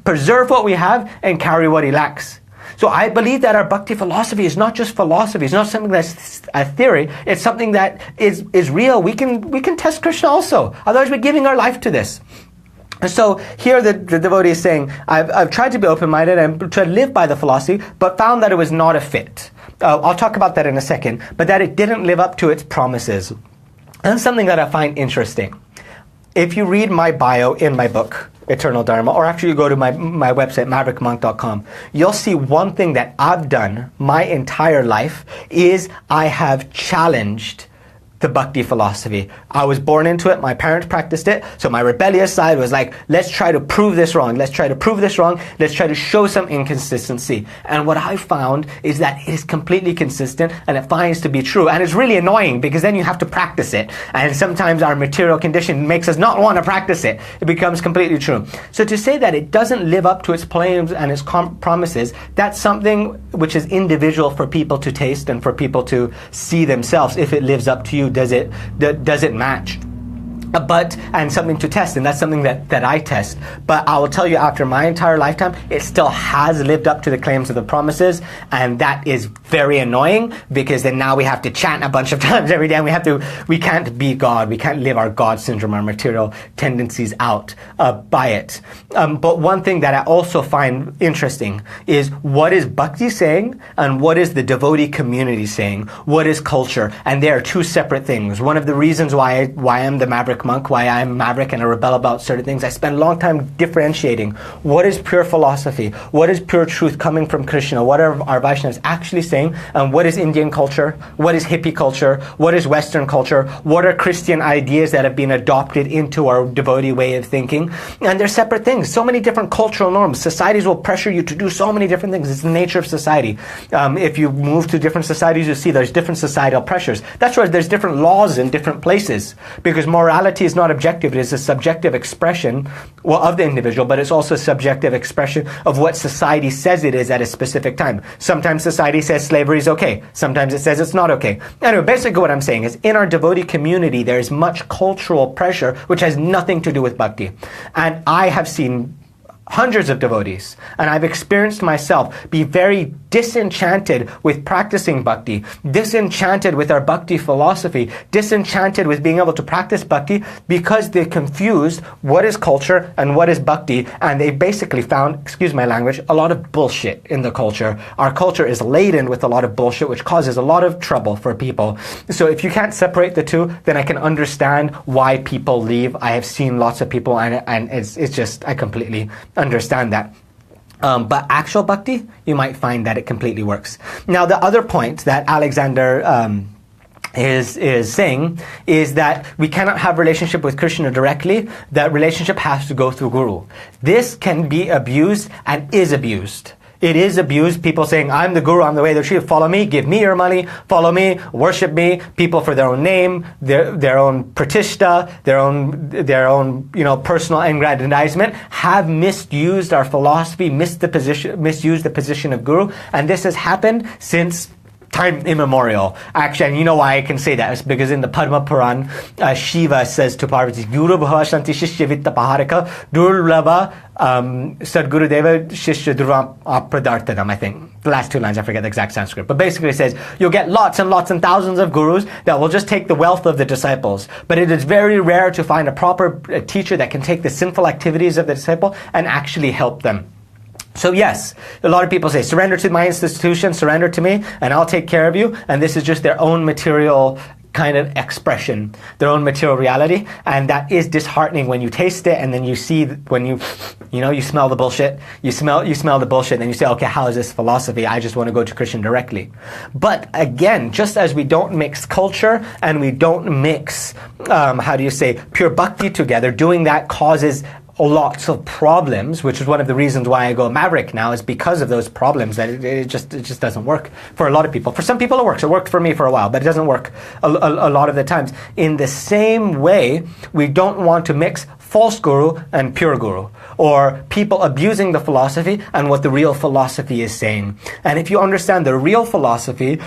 Preserve what we have and carry what he lacks. So I believe that our bhakti philosophy is not just philosophy. It's not something that's a theory. It's something that is real. We can test Krishna also. Otherwise, we're giving our life to this. And so here the devotee is saying, I've tried to be open-minded and to live by the philosophy, but found that it was not a fit. I'll talk about that in a second, but that it didn't live up to its promises. And something that I find interesting. If you read my bio in my book, Eternal Dharma, or actually you go to my website, maverickmonk.com, you'll see one thing that I've done my entire life is I have challenged the bhakti philosophy. I was born into it, my parents practiced it, so my rebellious side was like, let's try to prove this wrong, let's try to prove this wrong, let's try to show some inconsistency. And what I found is that it is completely consistent and it finds to be true. And it's really annoying because then you have to practice it. And sometimes our material condition makes us not want to practice it. It becomes completely true. So to say that it doesn't live up to its claims and its promises, that's something which is individual for people to taste and for people to see themselves. If it lives up to you, does it match? And something to test, and that's something that I test. But I will tell you, after my entire lifetime, it still has lived up to the claims of the promises, and that is very annoying because then now we have to chant a bunch of times every day, and we can't be God, we can't live our God syndrome, our material tendencies out by it. But one thing that I also find interesting is what is Bhakti saying and what is the devotee community saying? What is culture? And they are two separate things. One of the reasons why I'm the Maverick Monk, why I'm Maverick and I rebel about certain things, I spend a long time differentiating what is pure philosophy, what is pure truth coming from Krishna, what are our Vaishnavas actually saying, and what is Indian culture, what is hippie culture, what is Western culture, what are Christian ideas that have been adopted into our devotee way of thinking. And they're separate things. So many different cultural norms. Societies will pressure you to do so many different things. It's the nature of society. If you move to different societies, you see there's different societal pressures. That's why there's different laws in different places, because morality is not objective. It is a subjective expression, of the individual, but it's also a subjective expression of what society says it is at a specific time. Sometimes society says slavery is okay. Sometimes it says it's not okay. Anyway, basically what I'm saying is in our devotee community, there is much cultural pressure which has nothing to do with bhakti. And I have seen hundreds of devotees, and I've experienced myself be very disenchanted with practicing bhakti, disenchanted with our bhakti philosophy, disenchanted with being able to practice bhakti because they confused what is culture and what is bhakti, and they basically found, excuse my language, a lot of bullshit in the culture. Our culture is laden with a lot of bullshit which causes a lot of trouble for people. So if you can't separate the two, then I can understand why people leave. I have seen lots of people, and it's just, I completely understand that. But actual bhakti, you might find that it completely works. Now, the other point that Alexander is saying is that we cannot have relationship with Krishna directly. That relationship has to go through Guru. This can be abused and is abused. It is abused. People saying, I'm the Guru, I'm the way, the truth, follow me, give me your money, follow me, worship me. People for their own name, their own pratishta, their own personal aggrandizement have misused our philosophy, misused the position of Guru. And this has happened since time immemorial. Actually, and you know why I can say that? It's because in the Padma Puran, Shiva says to Parvati, Guru Bhavashanti Shishya Vitta Paharika Durlava Sadguru Deva Shishya Durva Apradartanam, I think. The last two lines, I forget the exact Sanskrit. But basically it says, you'll get lots and lots and thousands of gurus that will just take the wealth of the disciples. But it is very rare to find a proper teacher that can take the sinful activities of the disciple and actually help them. So yes, a lot of people say, surrender to my institution, surrender to me, and I'll take care of you. And this is just their own material kind of expression, their own material reality. And that is disheartening when you taste it and then you see, when you smell the bullshit, you smell the bullshit, and you say, okay, how is this philosophy? I just want to go to Krishna directly. But again, just as we don't mix culture and we don't mix, pure bhakti together, doing that causes lots of problems, which is one of the reasons why I go Maverick now, is because of those problems, that it just doesn't work for a lot of people. For some people it works. It worked for me for a while, but it doesn't work a lot of the times. In the same way, we don't want to mix false guru and pure guru, or people abusing the philosophy and what the real philosophy is saying. And if you understand the real philosophy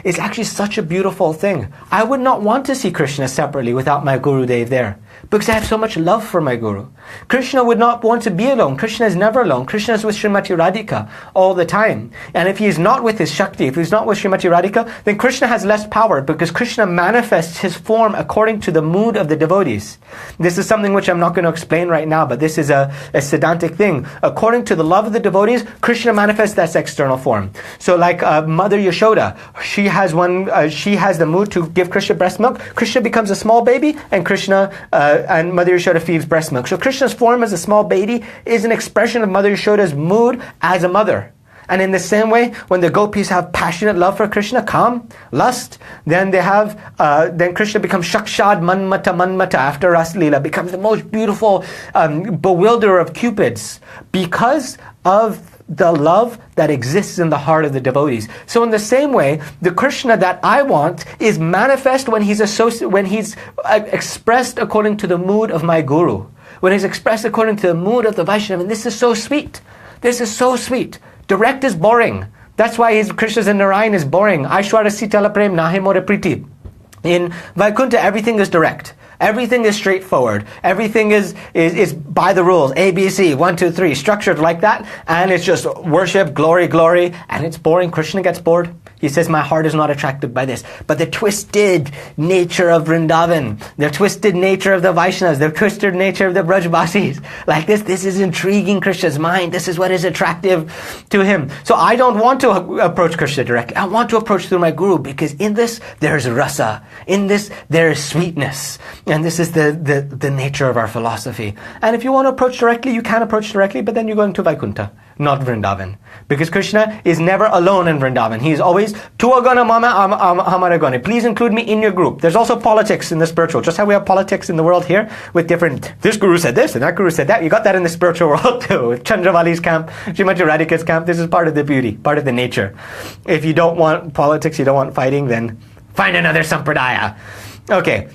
is actually such a beautiful thing. I would not want to see Krishna separately without my Guru Dev there, because I have so much love for my Guru. Krishna would not want to be alone. Krishna is never alone. Krishna is with Srimati Radhika all the time. And if he is not with his Shakti, if he's not with Srimati Radhika, then Krishna has less power, because Krishna manifests his form according to the mood of the devotees. This is something which I'm not going to explain right now, but this is a Siddhantic thing. According to the love of the devotees, Krishna manifests that external form. So like Mother Yashoda, she has the mood to give Krishna breast milk. Krishna becomes a small baby, and and Mother Yashoda feeds breast milk. So Krishna's form as a small baby is an expression of Mother Yashoda's mood as a mother. And in the same way, when the gopis have passionate love for Krishna, calm, lust, then then Krishna becomes Shakshad Manmata after Ras Leela, becomes the most beautiful bewilderer of cupids, because of the love that exists in the heart of the devotees. So in the same way, the Krishna that I want is manifest when he's expressed according to the mood of my Guru, when he's expressed according to the mood of the Vaishnava. And this is so sweet. This is so sweet. Direct is boring. That's why his Krishna's in Narayan is boring. Aishwara Sitala Prem Nahe More Priti. In Vaikuntha, everything is direct. Everything is straightforward. Everything is by the rules. A, B, C, 1, 2, 3, structured like that. And it's just worship, glory, glory. And it's boring. Krishna gets bored. He says, my heart is not attracted by this. But the twisted nature of Vrindavan, the twisted nature of the Vaishnavas, the twisted nature of the Brajbasis, like this is intriguing Krishna's mind. This is what is attractive to him. So I don't want to approach Krishna directly. I want to approach through my Guru, because in this, there's rasa. In this, there is sweetness. And this is the nature of our philosophy. And if you want to approach directly, you can approach directly, but then you're going to Vaikuntha, not Vrindavan. Because Krishna is never alone in Vrindavan. He is always, Tuagana Mama Hamaragone. Please include me in your group. There's also politics in the spiritual. Just how we have politics in the world here with different, this guru said this and that guru said that. You got that in the spiritual world too. With Chandravali's camp, Srimati Radhika's camp. This is part of the beauty, part of the nature. If you don't want politics, you don't want fighting, then find another sampradaya. Okay.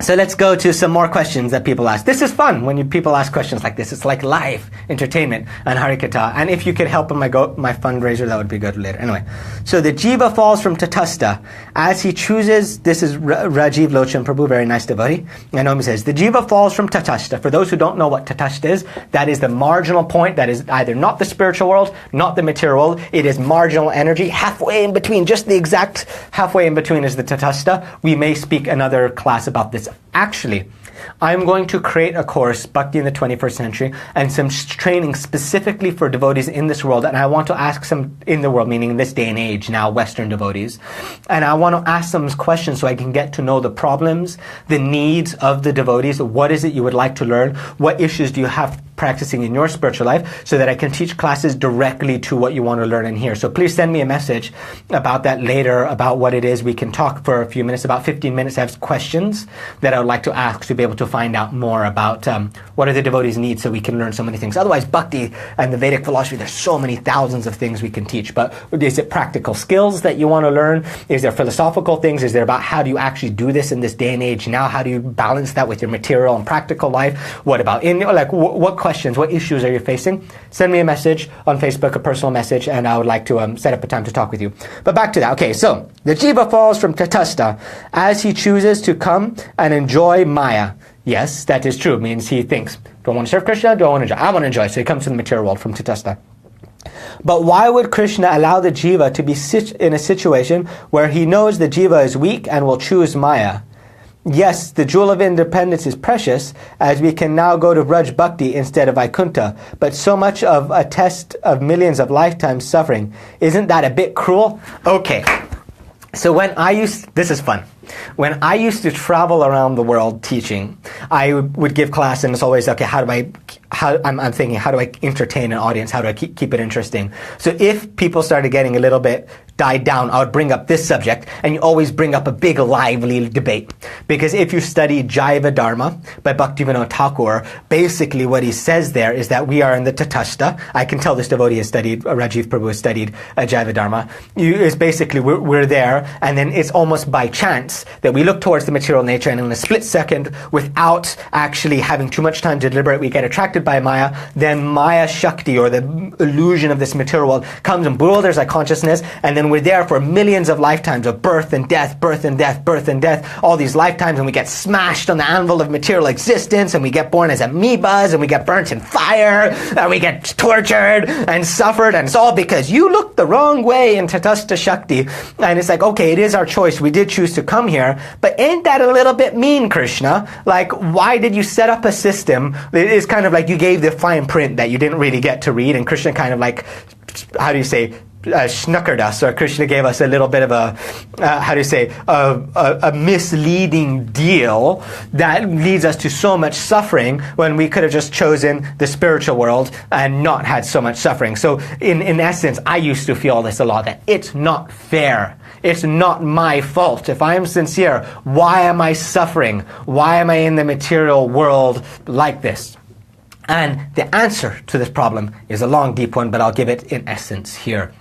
So let's go to some more questions that people ask. This is fun when people ask questions like this. It's like live entertainment and Harikatha. And if you could help on my fundraiser, that would be good later. Anyway, so the jiva falls from Tatastha as he chooses. This is Rajiv Lochan Prabhu, very nice devotee. And Naomi says, the jiva falls from Tatastha. For those who don't know what Tatastha is, that is the marginal point. That is either not the spiritual world, not the material world. It is marginal energy, halfway in between. Just the exact halfway in between is the Tatastha. We may speak another class about this. Actually, I'm going to create a course, Bhakti in the 21st Century, and some training specifically for devotees in this world. And I want to ask some in the world, meaning in this day and age now, Western devotees. And I want to ask them questions so I can get to know the problems, the needs of the devotees. What is it you would like to learn? What issues do you have practicing in your spiritual life, so that I can teach classes directly to what you want to learn in here. So please send me a message about that later, about what it is. We can talk for a few minutes, about 15 minutes. I have questions that I would like to ask to be able to find out more about what are the devotees' needs, so we can learn so many things. Otherwise, Bhakti and the Vedic philosophy, there's so many thousands of things we can teach. But is it practical skills that you want to learn? Is there philosophical things? Is there about how do you actually do this in this day and age now? How do you balance that with your material and practical life? What about what questions? What issues are you facing? Send me a message on Facebook, a personal message, and I would like to set up a time to talk with you. But back to that. Okay, so the jiva falls from tatastha as he chooses to come and enjoy Maya. Yes, that is true. It means he thinks, do I want to serve Krishna? Do I want to enjoy? I want to enjoy. So he comes to the material world from tatastha. But why would Krishna allow the jiva to be in a situation where he knows the jiva is weak and will choose Maya? Yes, the jewel of independence is precious, as we can now go to Vraj Bhakti instead of Vaikuntha, but so much of a test of millions of lifetimes suffering. Isn't that a bit cruel? Okay, so this is fun. When I used to travel around the world teaching, I would give class, and it's always, okay, I'm thinking, how do I entertain an audience? How do I keep it interesting? So if people started getting a little bit died down, I would bring up this subject, and you always bring up a big, lively debate. Because if you study Jaiva Dharma by Bhaktivinoda Thakur, basically what he says there is that we are in the tatastha. I can tell this devotee has studied, Rajiv Prabhu has studied Jaiva Dharma. It's basically, we're there, and then it's almost by chance that we look towards the material nature, and in a split second, without actually having too much time to deliberate, we get attracted by Maya. Then Maya Shakti, or the illusion of this material world, comes and bewilders our consciousness, and then we're there for millions of lifetimes of birth and death, birth and death, birth and death, all these lifetimes, and we get smashed on the anvil of material existence, and we get born as amoebas, and we get burnt in fire, and we get tortured and suffered, and it's all because you looked the wrong way in Tatastha Shakti. And it's like, okay, it is our choice. We did choose to come here, but ain't that a little bit mean, Krishna? Like, why did you set up a system? It's kind of like you gave the fine print that you didn't really get to read, and Krishna kind of like, how do you say, snookered us, or Krishna gave us a little bit of a misleading deal that leads us to so much suffering when we could have just chosen the spiritual world and not had so much suffering. So in essence, I used to feel this a lot, that it's not fair. It's not my fault. If I am sincere, why am I suffering? Why am I in the material world like this? And the answer to this problem is a long, deep one, but I'll give it in essence here.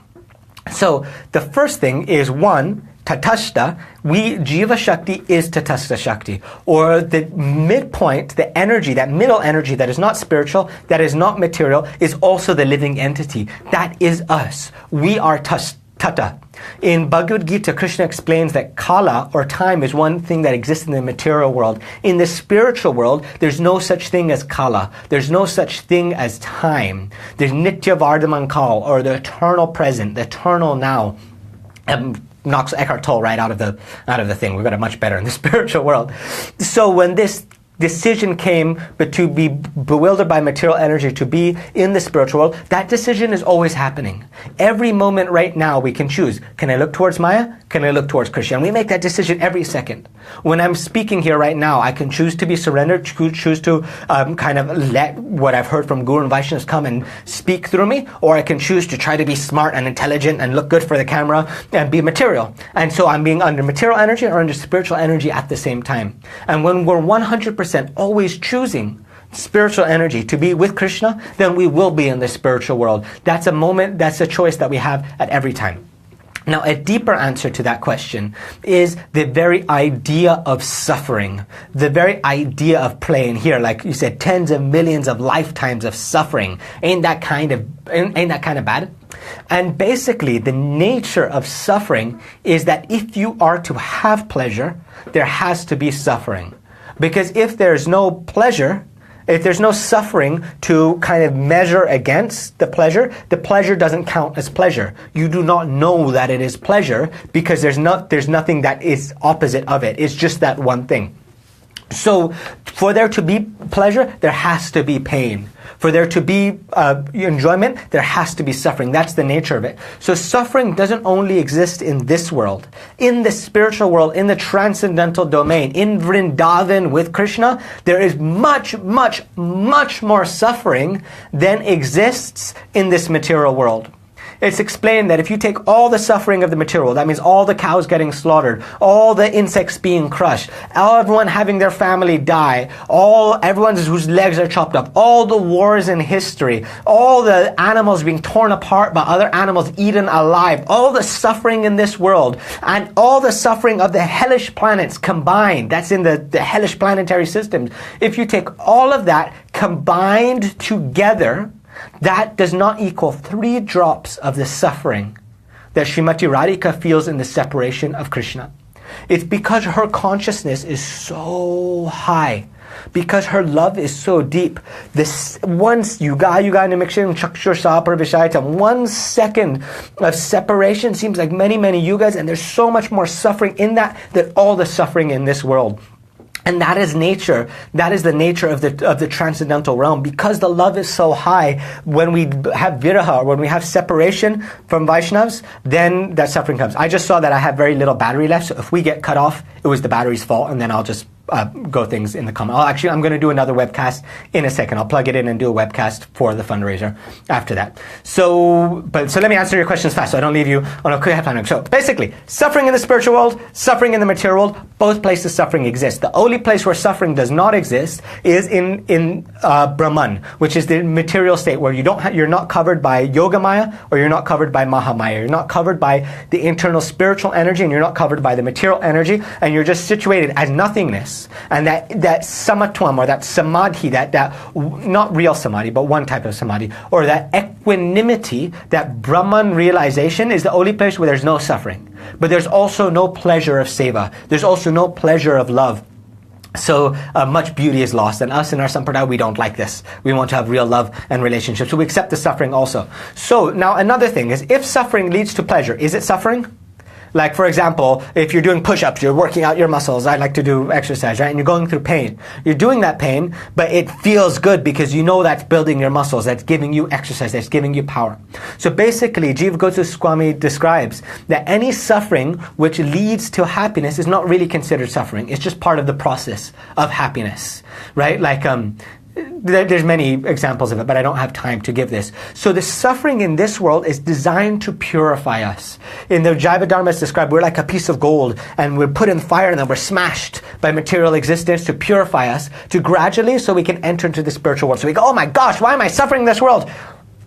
So the first thing is, one, tatastha, Jiva Shakti is tatastha Shakti, or the midpoint, the energy, that middle energy that is not spiritual, that is not material, is also the living entity. That is us. We are Tata. In Bhagavad Gita, Krishna explains that kala, or time, is one thing that exists in the material world. In the spiritual world, there's no such thing as kala. There's no such thing as time. There's nitya vardhaman kal, or the eternal present, the eternal now. Knocks Eckhart Tolle right out of the thing. We've got it much better in the spiritual world. So when this decision came, but to be bewildered by material energy, to be in the spiritual world, that decision is always happening. Every moment right now we can choose. Can I look towards Maya? Can I look towards Krishna? And we make that decision every second. When I'm speaking here right now, I can choose to be surrendered, choose to kind of let what I've heard from Guru and Vaishnavas come and speak through me, or I can choose to try to be smart and intelligent and look good for the camera and be material. And so I'm being under material energy or under spiritual energy at the same time. And when we're 100% always choosing spiritual energy to be with Krishna, then we will be in the spiritual world. That's a moment, that's a choice that we have at every time. Now, a deeper answer to that question is the very idea of suffering, the very idea of play. And here, like you said, tens of millions of lifetimes of suffering. Ain't that kind of bad? And basically, the nature of suffering is that if you are to have pleasure, there has to be suffering. Because if there's no pleasure, if there's no suffering to kind of measure against the pleasure doesn't count as pleasure. You do not know that it is pleasure because there's nothing that is opposite of it. It's just that one thing. So for there to be pleasure, there has to be pain. For there to be enjoyment, there has to be suffering. That's the nature of it. So suffering doesn't only exist in this world. In the spiritual world, in the transcendental domain, in Vrindavan with Krishna, there is much, much, much more suffering than exists in this material world. It's explained that if you take all the suffering of the material world, that means all the cows getting slaughtered, all the insects being crushed, everyone having their family die, everyone whose legs are chopped up, all the wars in history, all the animals being torn apart by other animals eaten alive, all the suffering in this world, and all the suffering of the hellish planets combined, that's in the hellish planetary systems. If you take all of that combined together, that does not equal 3 drops of the suffering that Srimati Radhika feels in the separation of Krishna. It's because her consciousness is so high, because her love is so deep. This once yuga nimiksham chakshur sapar vishayam, 1 second of separation seems like many yugas, and there's so much more suffering in that than all the suffering in this world. And that is nature. That is the nature of the transcendental realm. Because the love is so high, when we have viraha, when we have separation from Vaishnavas, then that suffering comes. I just saw that I have very little battery left, so if we get cut off, it was the battery's fault, and then I'll just go things in the comment. I'm going to do another webcast in a second. I'll plug it in and do a webcast for the fundraiser after that. So let me answer your questions fast so I don't leave you on a quick time. So basically, suffering in the spiritual world, suffering in the material world, both places suffering exists. The only place where suffering does not exist is in Brahman, which is the material state where you're not covered by Yogamaya, or you're not covered by Mahamaya. You're not covered by the internal spiritual energy, and you're not covered by the material energy, and you're just situated as nothingness. And that samatvam, or that samadhi, that not real samadhi, but one type of samadhi, or that equanimity, that Brahman realization, is the only place where there's no suffering. But there's also no pleasure of seva. There's also no pleasure of love. So much beauty is lost, and us in our sampradaya, we don't like this. We want to have real love and relationships, so we accept the suffering also. So now another thing is, if suffering leads to pleasure, is it suffering? Like, for example, if you're doing push-ups, you're working out your muscles. I like to do exercise, right? And you're going through pain. You're doing that pain, but it feels good because you know that's building your muscles, that's giving you exercise, that's giving you power. So basically, Jiva Goswami describes that any suffering which leads to happiness is not really considered suffering. It's just part of the process of happiness, right? Like, there's many examples of it, but I don't have time to give this. So the suffering in this world is designed to purify us. In the Jaiva Dharma, it's described, we're like a piece of gold, and we're put in fire, and then we're smashed by material existence to purify us, to gradually, so we can enter into the spiritual world. So we go, oh my gosh, why am I suffering in this world?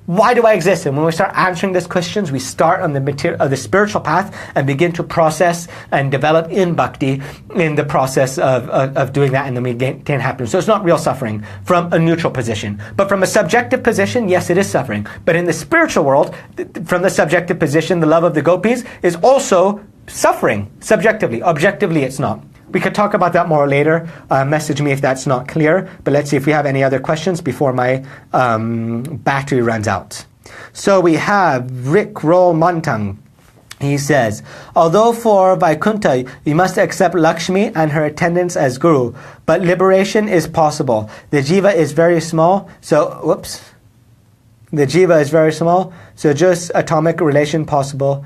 Why do I exist? And when we start answering these questions, we start on the spiritual path and begin to process and develop in bhakti in the process of doing that, and then we gain happiness. So it's not real suffering from a neutral position. But from a subjective position, yes, it is suffering. But in the spiritual world, from the subjective position, the love of the gopis is also suffering subjectively. Objectively, it's not. We could talk about that more later. Message me if that's not clear. But let's see if we have any other questions before my battery runs out. So we have Rick Roll Montang. He says, although for Vaikuntha, you must accept Lakshmi and her attendants as guru, but liberation is possible. The jiva is very small, so, the jiva is very small, so just atomic relation possible.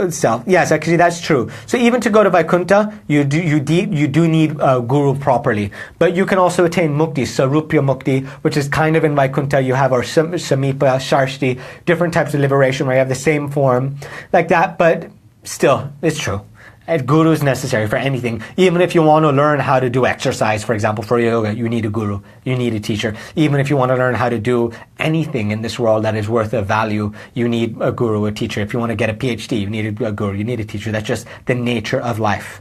Self. Yes, actually that's true. So even to go to Vaikuntha, you do need a guru properly. But you can also attain mukti, sarupya mukti, which is kind of in Vaikuntha. You have our samipa, sharshti, different types of liberation where you have the same form like that. But still, it's true. A guru is necessary for anything. Even if you want to learn how to do exercise, for example, for yoga, you need a guru. You need a teacher. Even if you want to learn how to do anything in this world that is worth of value, you need a guru, a teacher. If you want to get a PhD, you need a guru, you need a teacher. That's just the nature of life.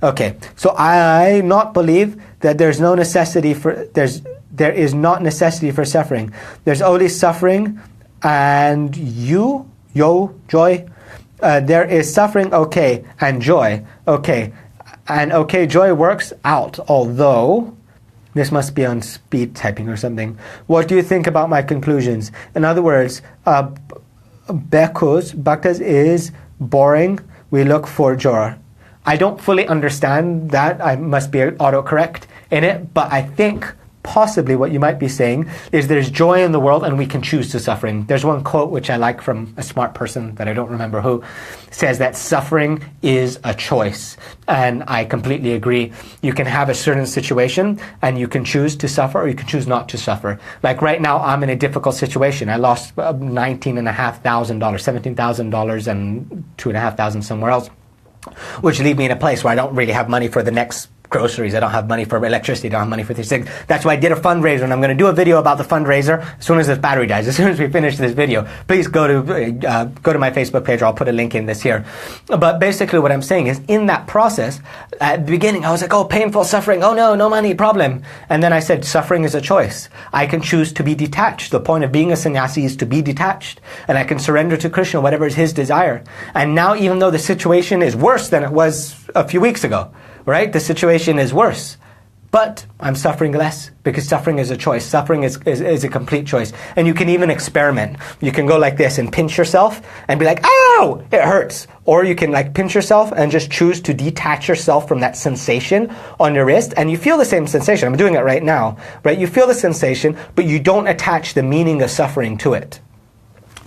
Okay, so I not believe that there is not necessity for suffering. There's only suffering and joy. There is suffering, okay, and joy, okay. And okay, joy works out, although, this must be on speed typing or something. What do you think about my conclusions? In other words, bhaktas is boring, we look for joy. I don't fully understand that, I must be autocorrect in it, but I think possibly what you might be saying is there's joy in the world and we can choose to suffering. There's one quote which I like from a smart person that I don't remember who, says that suffering is a choice. And I completely agree. You can have a certain situation and you can choose to suffer or you can choose not to suffer. Like right now, I'm in a difficult situation. I lost $19,500, $17,000 and $2,500 somewhere else, which leave me in a place where I don't really have money for the next groceries. I don't have money for electricity. I don't have money for these things. That's why I did a fundraiser, and I'm going to do a video about the fundraiser as soon as this battery dies. As soon as we finish this video, please go to my Facebook page, or I'll put a link in this here. But basically what I'm saying is, in that process, at the beginning, I was like, oh, painful suffering. Oh no, no money, problem. And then I said, suffering is a choice. I can choose to be detached. The point of being a sannyasi is to be detached, and I can surrender to Krishna, whatever is his desire. And now, even though the situation is worse than it was a few weeks ago, right? The situation is worse, but I'm suffering less because suffering is a choice. Suffering is a complete choice. And you can even experiment. You can go like this and pinch yourself and be like, ow, it hurts. Or you can like pinch yourself and just choose to detach yourself from that sensation on your wrist, and you feel the same sensation. I'm doing it right now, right? You feel the sensation, but you don't attach the meaning of suffering to it.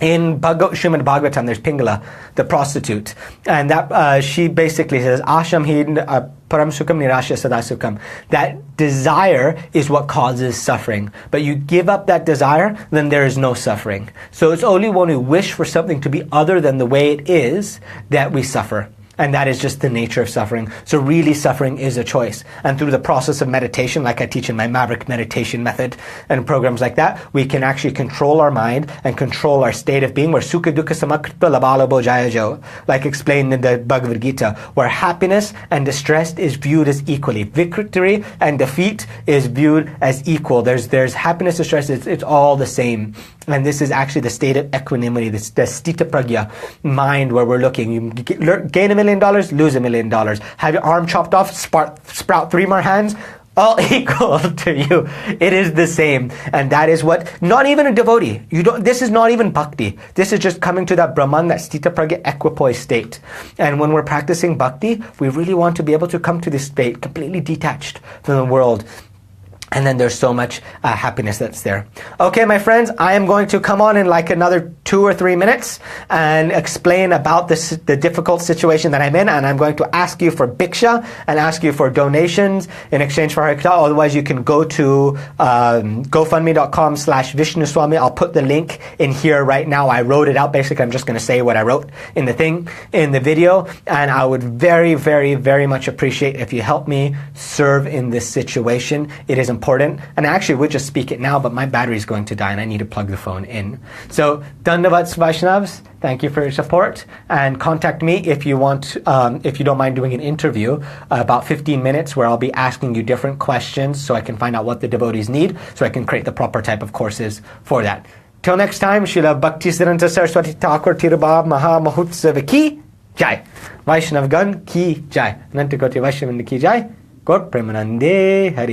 In Srimad Bhagavatam, there's Pingala, the prostitute, and that she basically says, Asham hi param sukham nirashya sada sukham. That desire is what causes suffering. But you give up that desire, then there is no suffering. So it's only when we wish for something to be other than the way it is that we suffer. And that is just the nature of suffering. So really, suffering is a choice. And through the process of meditation, like I teach in my Maverick meditation method and programs like that, we can actually control our mind and control our state of being, where sukha dukkha samakripa labalo jayajo, like explained in the Bhagavad Gita, where happiness and distress is viewed as equally. Victory and defeat is viewed as equal. There's happiness, distress, it's all the same. And this is actually the state of equanimity, the stita pragya mind, where we're looking. You gain $1 million, lose $1 million. Have your arm chopped off, sprout 3 more hands, all equal to you. It is the same. And that is what, not even a devotee, this is not even bhakti. This is just coming to that Brahman, that stita pragya equipoise state. And when we're practicing bhakti, we really want to be able to come to this state completely detached from the world. And then there's so much happiness that's there. Okay, my friends, I am going to come on in like another 2 or 3 minutes and explain about the difficult situation that I'm in. And I'm going to ask you for bhiksha and ask you for donations in exchange for harikatha. Otherwise, you can go to gofundme.com/Vishnuswami. I'll put the link in here right now. I wrote it out. Basically, I'm just going to say what I wrote in the video. And I would very, very, very much appreciate if you help me serve in this situation. It is important, and I actually would just speak it now, but my battery is going to die and I need to plug the phone in. So, Dandavat Vaishnavas, thank you for your support, and contact me if you want, if you don't mind doing an interview, about 15 minutes, where I'll be asking you different questions so I can find out what the devotees need, so I can create the proper type of courses for that. Till next time, Srila Bhaktisidhanta Saraswati Thakur Tirubhav Maha Mahotsav ki Jai. Vaishnav Gan ki Jai. Anantakoti Vaishnav ki Jai. Gaur Premanande Hari.